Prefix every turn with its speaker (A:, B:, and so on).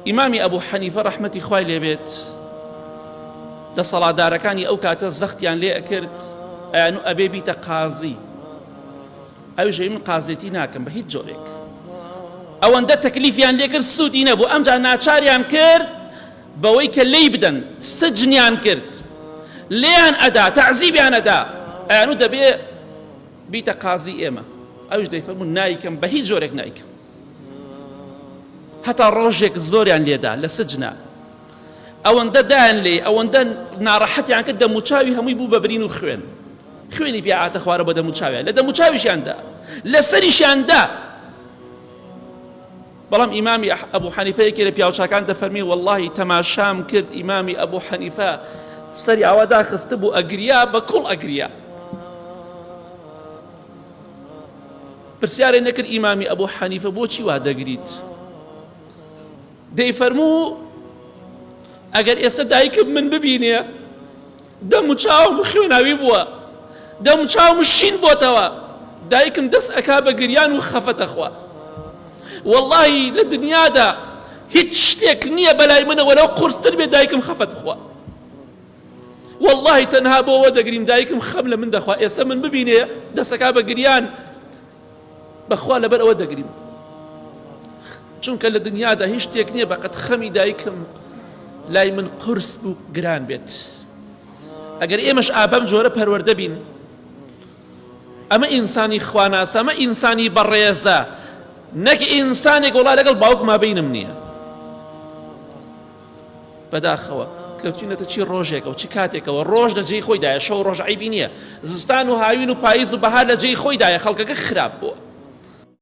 A: ئیمامی ئەبوو حەنیفە ڕەحمەتی خوای لێبێت دەسەڵاتدارەکانی ئەو کاتە زەختیان لێ ئەکرد ئەیان و ئەبێ بیتە قازی. ئەوژەی من قازێتی ناکەم بە هیچ جۆرێک. ئەوەندە تەکلیفیان لێ کرد سوودی نەبوو، ئەمجا ناچاریان کرد بەوەی کە لی بدەن، سجنیان کرد، لێیان ئەدا، تەعزیبیان ئەدا، ئەیان و دەبێ بیتە قازی ئێمە. ئەوش دەیفەرموو نایکەم بە هیچ جۆرێک نایکەم. هەتا ڕۆژێک زۆریان لێدا لە سجنە، ئەوەندە دایان لێ، ئەوەندە ناڕەحەتیان کرد دەموچاوی هەمووی بوو بە برین و خوێنی پێ ئاتە خوارە بە دەموچاویان، لە دەموچاویشیاندا، لە سەریشیاندا. بەڵام ئیمامی ئەبوو حەنیفەیەکی لە پیاوچاکان دەفەرمی وەڵڵاهی تەماشام کرد ئیمامی ئەبوو حەنیفە سەری ئاوا داخستە بوو ئەگریا بە کوڵ ئەگریا. پرسیارێ نەکرد ئیمامی ئەبوو حەنیفە بۆچی وا دەگریت؟ دەیفەرموو ئەگەر ئێستا دایکم من ببینێ دەم و چاوم خوێناوی بووە، دەم و چاوم شین بۆتەوە، دایکم دەست ئەکا بە گریان و خەفەتەخوا. واللهی لە دنیادا هیچ شتێک نییە بەلای منەوە لەو قورستر بێ دایکم خەفەت بخوا. واللهی تەنها بۆەوە دەگریم دایکم خەم لە من دەخوا، ئێستا من ببینێ دەستەکا بە گریان بەخوا لەبەر ئەوە دەگریم، چونکە لە دنیادا هیچ شتێک نییە بەقەت خەمی دایکم لای من قورس بوو گران بێت. ئەگەر ئێمەش ئابەم جۆرە پەروەردە بین، ئەمە ئینسانی خواناسە، ئەمە ئینسانی بەڕێزە، نەک ئینسانێک وڵا لەگەڵ باوک مابینم نییە. بەداخەوە کەوتینەتە چی ڕۆژێکەوە چی کاتێکەوە، ڕۆژ لە جێی خۆیدایە، شەو ڕۆژ عیبی نییە، زستان و هاوین و پاییز و بەهار لە جێی خۆیدایە، خەڵکەکە خراپ بووە.